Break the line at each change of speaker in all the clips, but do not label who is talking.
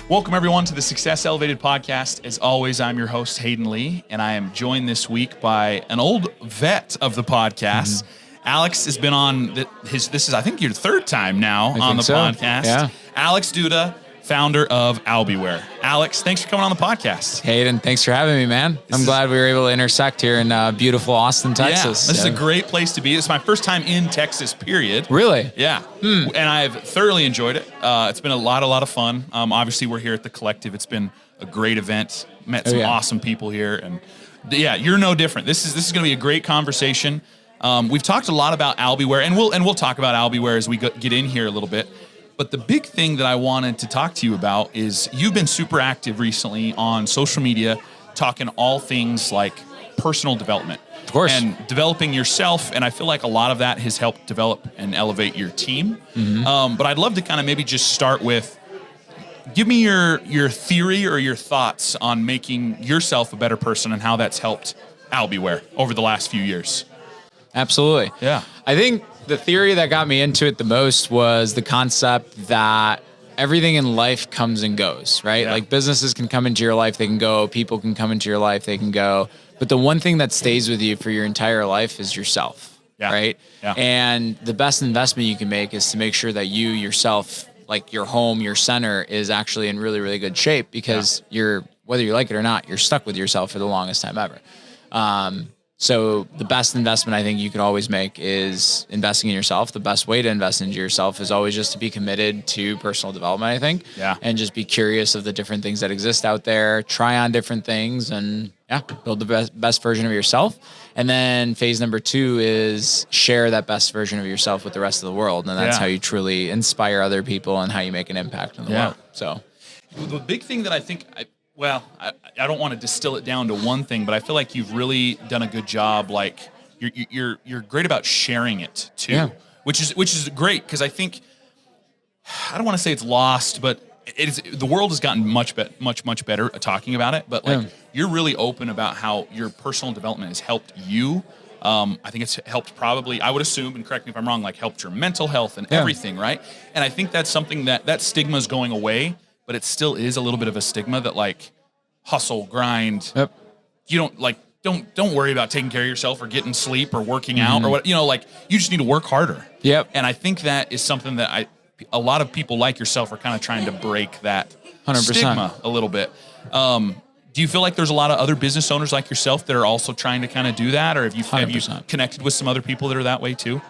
Welcome, everyone, to the Success Elevated podcast. As always, I'm your host, Hayden Lee, and I am joined this week by an old vet of the podcast. Alex has been on this is, I think, your third time now on the podcast.
Yeah.
Alex Duta, founder of Albiware. Alex, thanks for coming on the podcast.
Hayden, thanks for having me, man. I'm glad we were able to intersect here in beautiful Austin, Texas.
Yeah, this is a great place to be. It's my first time in Texas, period.
Really?
Yeah. And I've thoroughly enjoyed it. It's been a lot of fun. Obviously, we're here at the Collective. It's been a great event. Met some awesome people here. And yeah, you're no different. This is going to be a great conversation. We've talked a lot about Albiware, and we'll talk about Albiware as we get in here a little bit. But the big thing that I wanted to talk to you about is you've been super active recently on social media, talking all things like personal development.
Of course.
And developing yourself, and I feel like a lot of that has helped develop and elevate your team. But I'd love to kind of maybe just start with, give me your theory or your thoughts on making yourself a better person and how that's helped Albiware over the last few years.
Absolutely.
Yeah.
I think the theory that got me into it the most was the concept that everything in life comes and goes, right?
Yeah.
Like businesses can come into your life, they can go. People can come into your life, they can go. But the one thing that stays with you for your entire life is yourself, right?
Yeah.
And the best investment you can make is to make sure that you yourself, like your home, your center, is actually in really, really good shape, because whether you like it or not, you're stuck with yourself for the longest time ever. So the best investment I think you can always make is investing in yourself. The best way to invest into yourself is always just to be committed to personal development, I think.
Yeah.
And just be curious of the different things that exist out there, try on different things, and build the best version of yourself. And then phase number 2 is share that best version of yourself with the rest of the world. And that's how you truly inspire other people and how you make an impact in the world. So
the big thing that I think I don't want to distill it down to one thing, but I feel like you've really done a good job. Like you're great about sharing it too, which is great, because I think, I don't want to say it's lost, but the world has gotten much better at talking about it. But you're really open about how your personal development has helped you. I think it's helped, probably, I would assume, and correct me if I'm wrong, like helped your mental health and everything, right? And I think that's something that stigma is going away. But it still is a little bit of a stigma that, like, hustle, grind.
Yep.
You don't worry about taking care of yourself or getting sleep or working out or what, you just need to work harder.
Yep.
And I think that is something that a lot of people like yourself are kind of trying to break that
100%.
Stigma a little bit. Do you feel like there's a lot of other business owners like yourself that are also trying to kind of do that? Or have you connected with some other people that are that way too?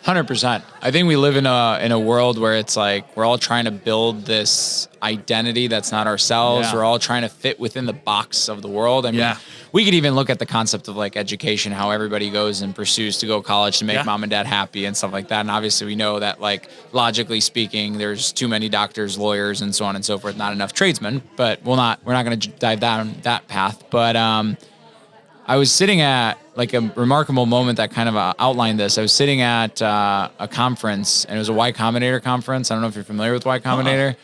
100%. I think we live in a world where it's like we're all trying to build this identity that's not ourselves.
Yeah.
We're all trying to fit within the box of the world. I mean, we could even look at the concept of like education, how everybody goes and pursues to go to college to make mom and dad happy and stuff like that. And obviously we know that, like, logically speaking, there's too many doctors, lawyers, and so on and so forth, not enough tradesmen, but we're not going to dive down that path. But I was sitting at like a remarkable moment that kind of outlined this. I was sitting at a conference, and it was a Y Combinator conference. I don't know if you're familiar with Y Combinator.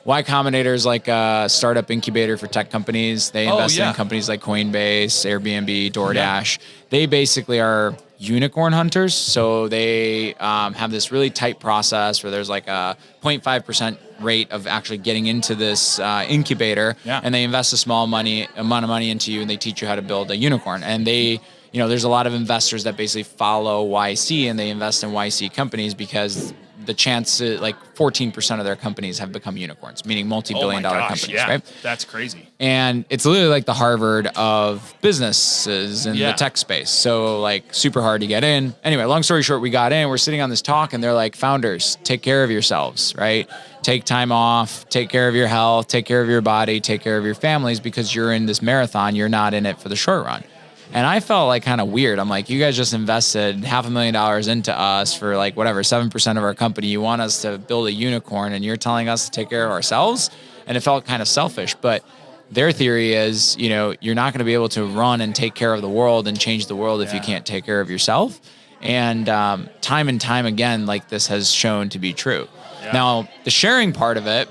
Y Combinator is like a startup incubator for tech companies. They invest in companies like Coinbase, Airbnb, DoorDash. They basically are unicorn hunters. So they have this really tight process where there's like a 0.5% rate of actually getting into this incubator, and they invest a small amount of money into you, and they teach you how to build a unicorn. And they, there's a lot of investors that basically follow YC, and they invest in YC companies because the chance, like 14% of their companies have become unicorns, meaning multi-billion-dollar companies, right?
That's crazy.
And it's literally like the Harvard of businesses in the tech space. So like super hard to get in. Anyway, long story short, we got in, we're sitting on this talk, and they're like, founders, take care of yourselves, right? Take time off, take care of your health, take care of your body, take care of your families, because you're in this marathon, you're not in it for the short run. And I felt like kind of weird. I'm like, you guys just invested $500,000 into us for like whatever, 7% of our company. You want us to build a unicorn, and you're telling us to take care of ourselves? And it felt kind of selfish. But their theory is, you're not going to be able to run and take care of the world and change the world if you can't take care of yourself. And time and time again, like, this has shown to be true. Yeah. Now, the sharing part of it,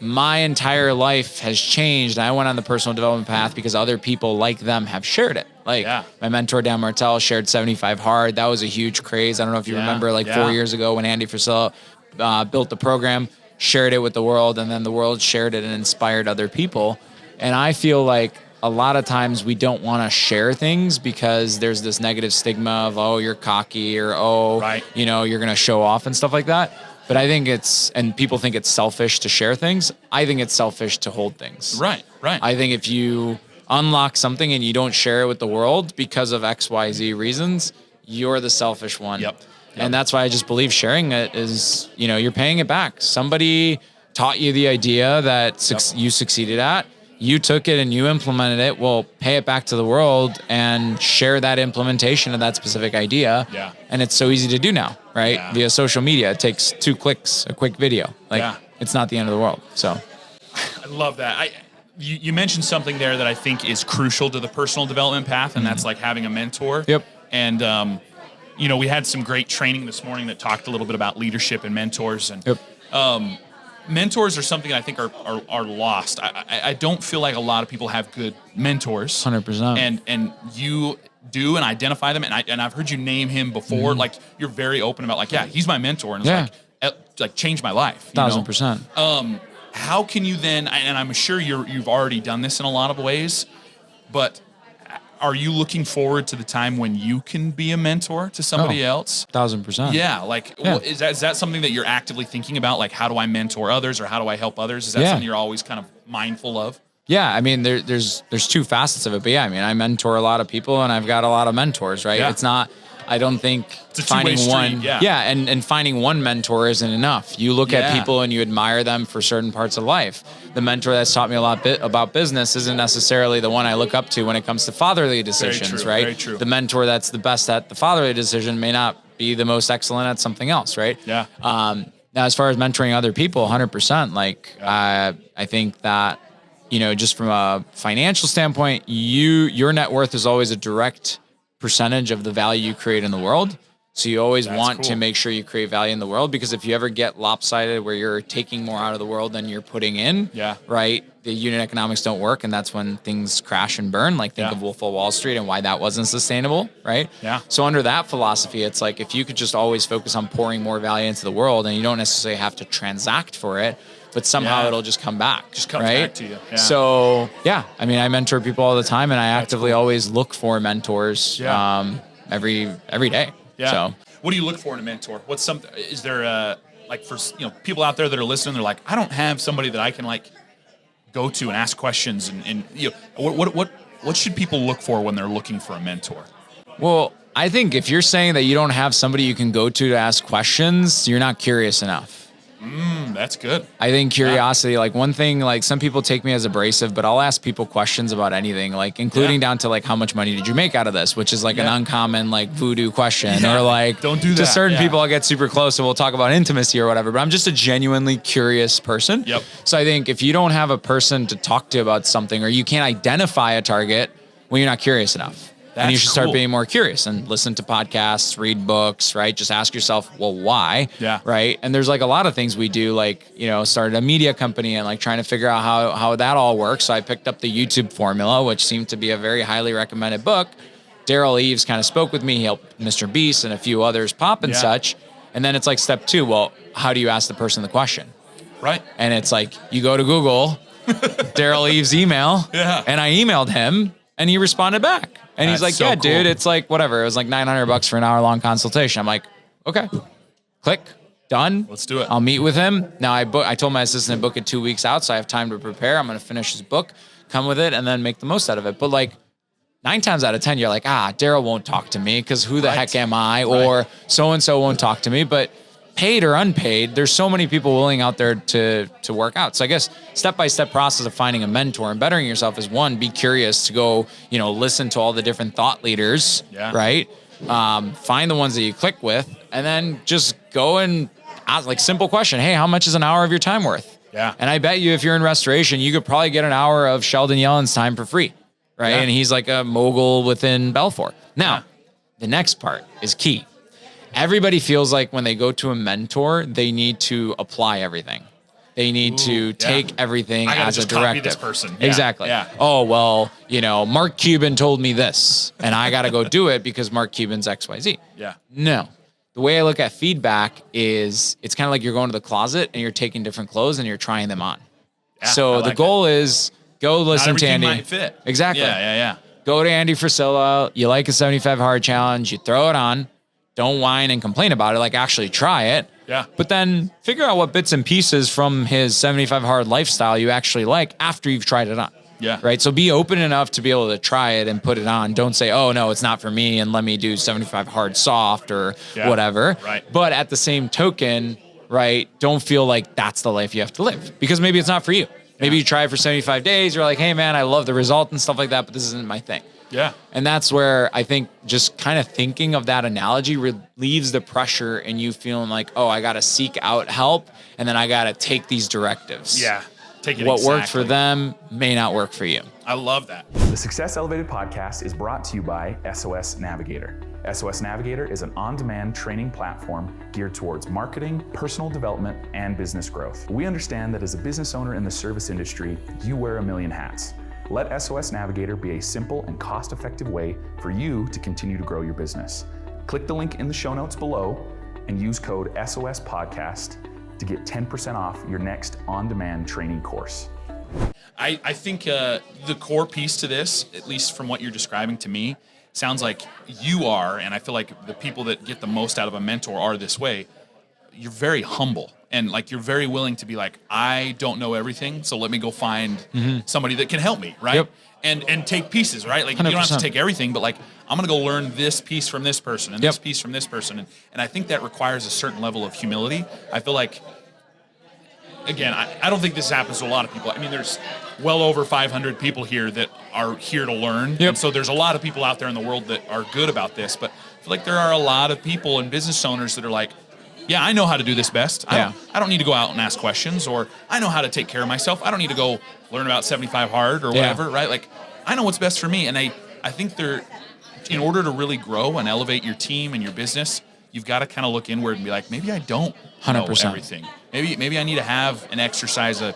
my entire life has changed. I went on the personal development path because other people like them have shared it. Like my mentor, Dan Martell, shared 75 Hard. That was a huge craze. I don't know if you remember 4 years ago when Andy Frisella built the program. shared it with the world, and then the world shared it and inspired other people. And I feel like a lot of times we don't want to share things because there's this negative stigma of, oh, you're cocky, or, oh,
Right.
you know, you're going to show off and stuff like that. But I think and people think it's selfish to share things. I think it's selfish to hold things.
Right.
I think if you unlock something and you don't share it with the world because of X, Y, Z reasons, you're the selfish one.
Yep.
And that's why I just believe sharing it is, you know, you're paying it back. Somebody taught you the idea that you succeeded at. You took it and you implemented it. Well, pay it back to the world and share that implementation of that specific idea.
Yeah.
And it's so easy to do now, right?
Yeah.
Via social media. It takes 2 clicks, a quick video. Like, it's not the end of the world. So
I love that. You mentioned something there that I think is crucial to the personal development path, and that's like having a mentor.
Yep.
And, you know, we had some great training this morning that talked a little bit about leadership and mentors. And mentors are something I think are lost. I don't feel like a lot of people have good mentors.
100%.
And you do and identify them. And I've heard you name him before. Like, you're very open about, like, yeah, he's my mentor. And it's like changed my life.
1000%.
How can you then, and I'm sure you've already done this in a lot of ways, but are you looking forward to the time when you can be a mentor to somebody else?
1000%.
Yeah. Like, is that something that you're actively thinking about? Like, how do I mentor others, or how do I help others? Is that something you're always kind of mindful of?
Yeah, I mean, there's 2 facets of it, but yeah, I mean, I mentor a lot of people, and I've got a lot of mentors, right?
Yeah.
It's not, I don't think
it's a
finding
two-way
one,
street,
and finding one mentor isn't enough. You look at people and you admire them for certain parts of life. The mentor that's taught me a lot about business isn't necessarily the one I look up to when it comes to fatherly decisions, right?
Very true.
The mentor that's the best at the fatherly decision may not be the most excellent at something else, right?
Yeah.
Now, as far as mentoring other people, 100%, like, I think that, you know, just from a financial standpoint, your net worth is always a direct percentage of the value you create in the world. So you always want to make sure you create value in the world, because if you ever get lopsided where you're taking more out of the world than you're putting in, right, the unit economics don't work, and that's when things crash and burn. Like, think of Wolf of Wall Street and why that wasn't sustainable, right?
Yeah.
So under that philosophy, it's like, if you could just always focus on pouring more value into the world, and you don't necessarily have to transact for it, but somehow it'll just come back.
Just comes
right?
back to you. Yeah.
So, I mean, I mentor people all the time, and I actively always look for mentors every day.
Yeah.
So,
what do you look for in a mentor? Is there like, for, you know, people out there that are listening, they're like, I don't have somebody that I can, like, go to and ask questions, and you know, what should people look for when they're looking for a mentor?
Well, I think if you're saying that you don't have somebody you can go to ask questions, you're not curious enough.
That's good.
I think curiosity, like, one thing, like, some people take me as abrasive, but I'll ask people questions about anything, like, including down to, like, how much money did you make out of this, which is like an uncommon, like, voodoo question, or like,
don't do that.
To certain people, I'll get super close and we'll talk about intimacy or whatever, but I'm just a genuinely curious person.
Yep.
So I think if you don't have a person to talk to about something, or you can't identify a target, well, you're not curious enough. And you should start being more curious and listen to podcasts, read books, right? Just ask yourself, well, why?
Yeah.
Right. And there's, like, a lot of things we do, like, you know, started a media company and, like, trying to figure out how that all works. So I picked up the YouTube formula, which seemed to be a very highly recommended book. Daryl Eves kind of spoke with me. He helped Mr. Beast and a few others pop and such. And then it's like step 2. Well, how do you ask the person the question?
Right.
And it's like, you go to Google, Daryl Eves' email.
Yeah.
And I emailed him and he responded back. And he's like,
so cool.
Dude, it's like, whatever. It was like $900 for an hour-long consultation. I'm like, okay, click, done.
Let's do it.
I'll meet with him. Now, I told my assistant to book it 2 weeks out, so I have time to prepare. I'm going to finish his book, come with it, and then make the most out of it. But, like, 9 times out of 10, you're like, Daryl won't talk to me because who the heck am I? Or so-and-so won't talk to me. But paid or unpaid, there's so many people willing out there to work out. So I guess step-by-step process of finding a mentor and bettering yourself is, 1, be curious to go, you know, listen to all the different thought leaders, right? Find the ones that you click with, and then just go and ask, like, simple question. Hey, how much is an hour of your time worth?
Yeah.
And I bet you if you're in restoration, you could probably get an hour of Sheldon Yellen's time for free, right? And he's like a mogul within Belfour. Now, the next part is key. Everybody feels like when they go to a mentor, they need to apply everything. They need to take everything as a directive.
Copy this person.
Exactly.
Yeah.
Oh, well, you know, Mark Cuban told me this, and I got to go do it because Mark Cuban's XYZ.
Yeah.
No. the way I look at feedback is it's kind of like you're going to the closet and you're taking different clothes and you're trying them on.
Yeah,
so the goal is go listen to Andy.
Might fit.
Exactly.
Yeah.
Go to Andy Frisella. You like a 75 hard challenge. You throw it on. Don't whine and complain about it. Like, actually try it.
Yeah.
But then figure out what bits and pieces from his 75 hard lifestyle you actually like after you've tried it on.
Yeah.
Right. So be open enough to be able to try it and put it on. Don't say, oh, no, it's not for me, and let me do 75 hard soft or whatever.
Right.
But at the same token, right, don't feel like that's the life you have to live, because maybe it's not for you. Maybe you try it for 75 days. You're like, hey, man, I love the result and stuff like that, but this isn't my thing.
Yeah.
And that's where I think just kind of thinking of that analogy relieves the pressure in you feeling like, oh, I got to seek out help, and then I got to take these directives.
Yeah. Take it
what
exactly.
worked for them may not work for you.
I love that.
The Success Elevated podcast is brought to you by SOS Navigator. SOS Navigator is an on-demand training platform geared towards marketing, personal development, and business growth. We understand that as a business owner in the service industry, you wear a million hats. Let SOS Navigator be a simple and cost-effective way for you to continue to grow your business. Click the link in the show notes below and use code SOS Podcast to get 10% off your next on-demand training course.
I think the core piece to this, at least from what you're describing to me, sounds like you are, and I feel like the people that get the most out of a mentor are this way. You're very humble, and like you're very willing to be like, I don't know everything, so let me go find somebody that can help me, right?
Yep.
And take pieces, right? Like
100%.
you don't have to take everything, but like I'm gonna go learn this piece from this person and
Yep.
this piece from this person, and I think that requires a certain level of humility. I feel like, again, I don't think this happens to a lot of people. I mean, there's well over 500 people here that are here to learn.
Yep.
And so there's a lot of people out there in the world that are good about this, but I feel like there are a lot of people and business owners that are like, yeah, I know how to do this best. I don't need to go out and ask questions, or I know how to take care of myself. I don't need to go learn about 75 hard or whatever, right? Like, I know what's best for me. And I think in order to really grow and elevate your team and your business, you've got to kind of look inward and be like, maybe I don't know
100%.
everything. Maybe I need to have and exercise a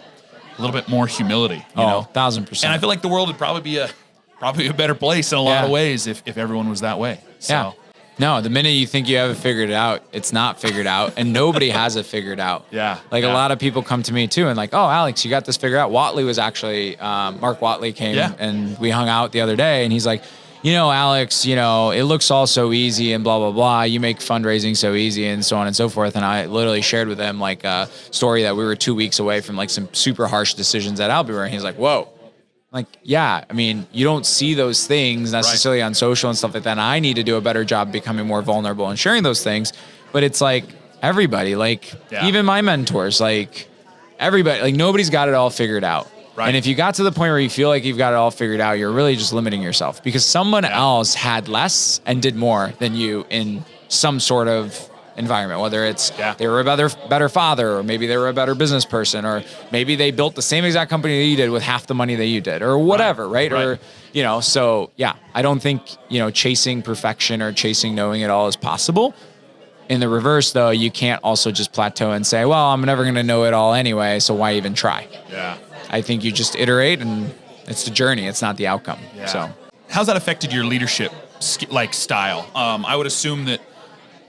little bit more humility. You know?
1,000%.
And I feel like the world would probably be a better place in a lot of ways if everyone was that way. So.
Yeah. No, the minute you think you have it figured out, it's not figured out, and nobody has it figured out.
Yeah.
Like a lot of people come to me too and like, oh, Alex, you got this figured out. Watley was actually, Mark Watley came and we hung out the other day, and he's like, Alex, it looks all so easy and blah, blah, blah. You make fundraising so easy and so on and so forth. And I literally shared with him like a story that we were 2 weeks away from like some super harsh decisions at Albiware. And he's like, whoa. Like, yeah, I mean, you don't see those things necessarily on social and stuff like that. And I need to do a better job becoming more vulnerable and sharing those things. But it's like everybody, like even my mentors, like everybody, like nobody's got it all figured out. Right. And if you got to the point where you feel like you've got it all figured out, you're really just limiting yourself, because someone else had less and did more than you in some sort of environment, whether it's they were a better father, or maybe they were a better business person, or maybe they built the same exact company that you did with half the money that you did, or whatever, right? Or, so yeah, I don't think, chasing perfection or chasing knowing it all is possible. In the reverse, though, you can't also just plateau and say, well, I'm never going to know it all anyway, so why even try? Yeah. I think you just iterate, and it's the journey. It's not the outcome. Yeah. So,
how's that affected your leadership style? I would assume that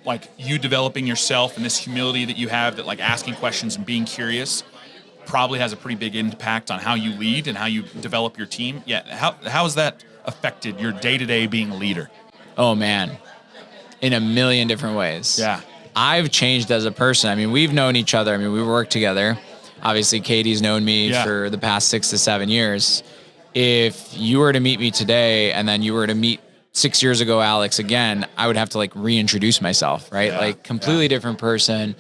like you developing yourself and this humility that you have, that like asking questions and being curious probably has a pretty big impact on how you lead and how you develop your team. Yeah. How has that affected your day-to-day being a leader?
Oh man, in a million different ways.
Yeah.
I've changed as a person. I mean, we've known each other. I mean, we worked together. Obviously, Katie's known me for the past 6 to 7 years. If you were to meet me today and then you were to meet 6 years ago Alex again, I would have to like reintroduce myself, right? Like completely different person.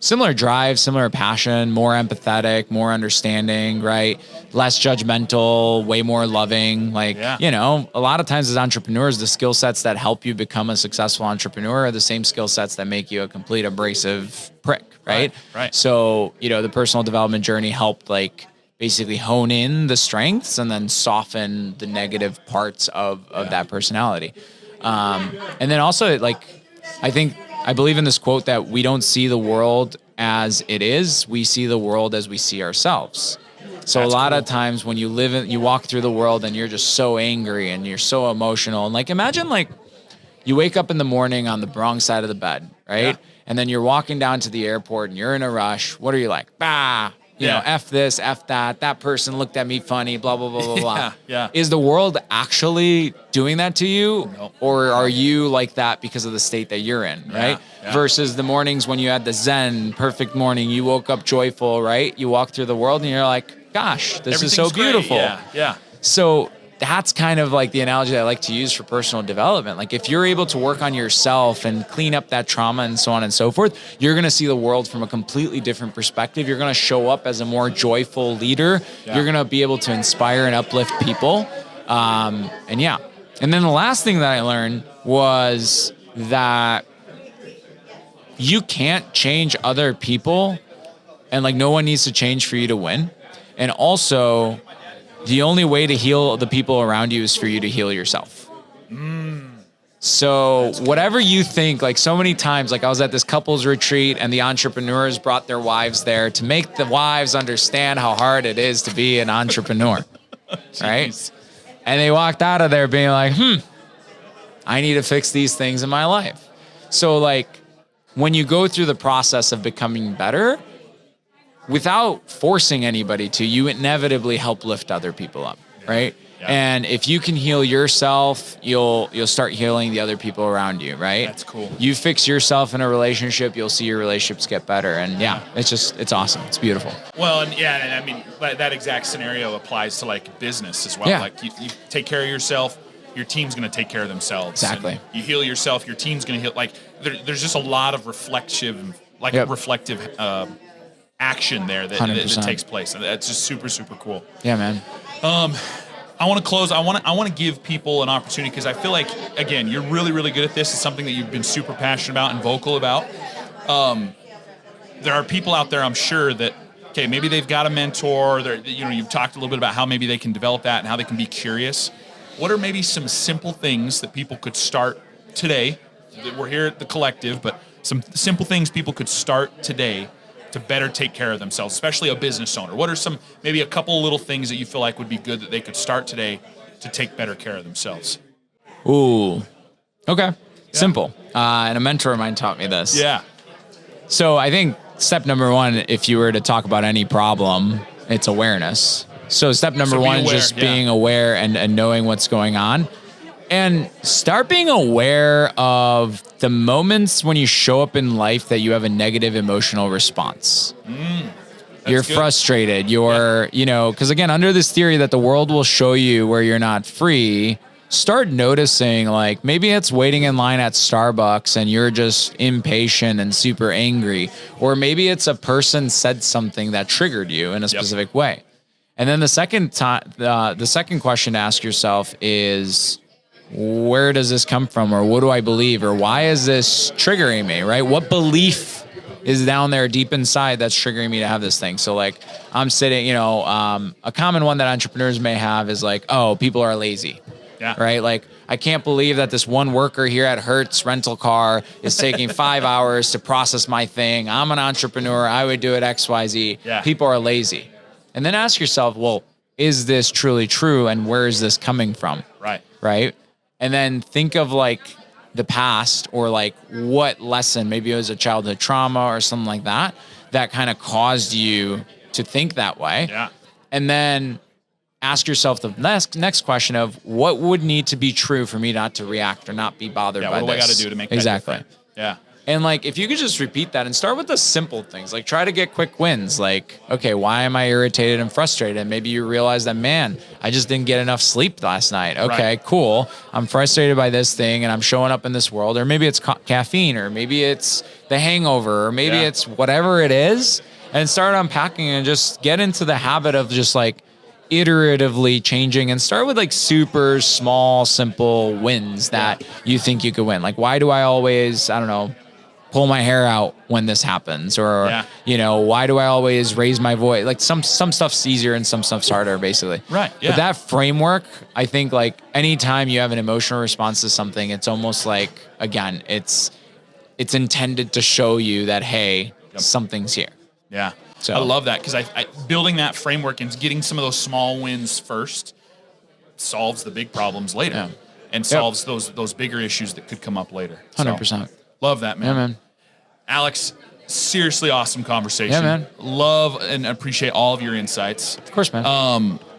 Similar drive, similar passion, more empathetic, more understanding, right? Less judgmental, way more loving. Like, a lot of times as entrepreneurs, the skill sets that help you become a successful entrepreneur are the same skill sets that make you a complete abrasive prick, right?
Right.
So, the personal development journey helped like basically hone in the strengths and then soften the negative parts of that personality. And then also like, I believe in this quote that we don't see the world as it is. We see the world as we see ourselves. So that's a lot of times when you walk through the world and you're just so angry and you're so emotional, and like, imagine like, you wake up in the morning on the wrong side of the bed, right?
Yeah.
And then you're walking down to the airport and you're in a rush. What are you like? You know, F this, F that. That person looked at me funny, blah, blah, blah, blah, blah.
Yeah.
Is the world actually doing that to you?
No.
Or are you like that because of the state that you're in, right?
Yeah.
Versus the mornings when you had the Zen, perfect morning, you woke up joyful, right? You walk through the world and you're like, gosh, this is so beautiful.
Great. Yeah.
So that's kind of like the analogy I like to use for personal development. Like if you're able to work on yourself and clean up that trauma and so on and so forth, you're going to see the world from a completely different perspective. You're going to show up as a more joyful leader. Yeah. You're going to be able to inspire and uplift people. And then the last thing that I learned was that you can't change other people, and like no one needs to change for you to win. And also, the only way to heal the people around you is for you to heal yourself. So whatever you think, like so many times, like I was at this couples retreat and the entrepreneurs brought their wives there to make the wives understand how hard it is to be an entrepreneur, right? And they walked out of there being like, I need to fix these things in my life. So like when you go through the process of becoming better, without forcing anybody to, you inevitably help lift other people up, right? Yeah. And if you can heal yourself, you'll start healing the other people around you, right?
That's cool.
You fix yourself in a relationship, you'll see your relationships get better. And it's awesome. It's beautiful.
Well, and I mean, that exact scenario applies to like business as well.
Yeah.
Like you take care of yourself, your team's going to take care of themselves.
Exactly.
And you heal yourself, your team's going to heal. Like there's just a lot of reflective action there that takes place. And that's just super, super cool.
Yeah, man.
I want to close. I want to give people an opportunity because I feel like, again, you're really, really good at this. It's something that you've been super passionate about and vocal about. There are people out there, I'm sure, that, okay, maybe they've got a mentor. You've talked a little bit about how maybe they can develop that and how they can be curious. What are maybe some simple things that people could start today? We're here at the collective, but some simple things people could start today to better take care of themselves, especially a business owner. What are maybe a couple of little things that you feel like would be good that they could start today to take better care of themselves?
Ooh, okay. Yeah. Simple. And a mentor of mine taught me this.
Yeah.
So I think step number one, if you were to talk about any problem, it's awareness. So step number one is just being aware and knowing what's going on. And start being aware of the moments when you show up in life that you have a negative emotional response. You're good. Frustrated. Because again, under this theory that the world will show you where you're not free, start noticing like maybe it's waiting in line at Starbucks and you're just impatient and super angry. Or maybe it's a person said something that triggered you in a specific way. And then the second question to ask yourself is, where does this come from? Or what do I believe? Or why is this triggering me, right? What belief is down there deep inside that's triggering me to have this thing? So like I'm sitting, a common one that entrepreneurs may have is like, oh, people are lazy, right? Like I can't believe that this one worker here at Hertz rental car is taking 5 hours to process my thing. I'm an entrepreneur. I would do it X, Y, Z. Yeah. People are lazy. And then ask yourself, well, is this truly true? And where is this coming from? Right. And then think of like the past or like what lesson, maybe it was a childhood trauma or something like that, that kind of caused you to think that way. Yeah. And then ask yourself the next question of what would need to be true for me not to react or not be bothered by this.
What do I got to do to make that different? Yeah.
And like, if you could just repeat that and start with the simple things, like try to get quick wins. Like, okay, why am I irritated and frustrated? And maybe you realize that, man, I just didn't get enough sleep last night. Okay, cool. I'm frustrated by this thing and I'm showing up in this world. Or maybe it's caffeine, or maybe it's the hangover, or maybe it's whatever it is. And start unpacking and just get into the habit of just like iteratively changing and start with like super small, simple wins that you think you could win. Like, why do I always, pull my hair out when this happens? Or, why do I always raise my voice? Like some stuff's easier and some stuff's harder, basically.
Right. Yeah.
But that framework, I think like anytime you have an emotional response to something, it's almost like, again, it's intended to show you that, hey, something's here.
Yeah. So I love that because I building that framework and getting some of those small wins first solves the big problems later. Yeah. and solves those bigger issues that could come up later.
100%.
Love that, man.
Yeah, man.
Alex, seriously awesome conversation.
Yeah, man.
Love and appreciate all of your insights.
Of course, man.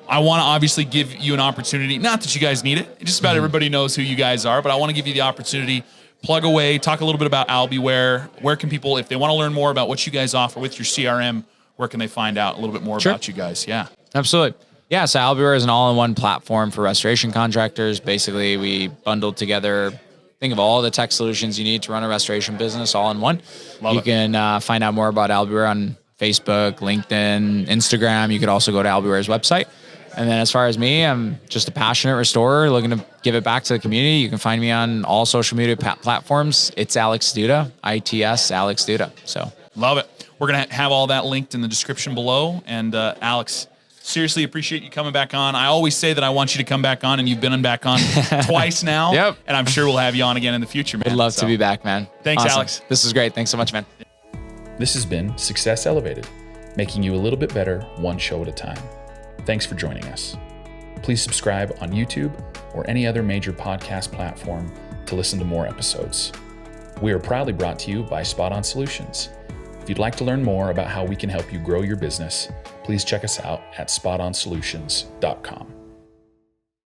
I want to obviously give you an opportunity, not that you guys need it, just about everybody knows who you guys are, but I want to give you the opportunity, plug away, talk a little bit about Albiware. Where can people, if they want to learn more about what you guys offer with your CRM, where can they find out a little bit more about you guys? Yeah.
Absolutely. Yeah, so Albiware is an all-in-one platform for restoration contractors. Basically, we bundled together, think of all the tech solutions you need to run a restoration business all in one. You can find out more about Albiware on Facebook, LinkedIn, Instagram. You could also go to Albiware's website. And then as far as me, I'm just a passionate restorer looking to give it back to the community. You can find me on all social media platforms. It's Alex Duta, ITS Alex Duta. So
love it. We're going to have all that linked in the description below. And Alex, seriously appreciate you coming back on. I always say that I want you to come back on, and you've been back on twice now.
Yep.
And I'm sure we'll have you on again in the future, man.
I'd love to be back, man.
Thanks,
awesome.
Alex.
This is great. Thanks so much, man.
This has been Success Elevated, making you a little bit better one show at a time. Thanks for joining us. Please subscribe on YouTube or any other major podcast platform to listen to more episodes. We are proudly brought to you by Spot On Solutions. If you'd like to learn more about how we can help you grow your business, please check us out at spotonsolutions.com.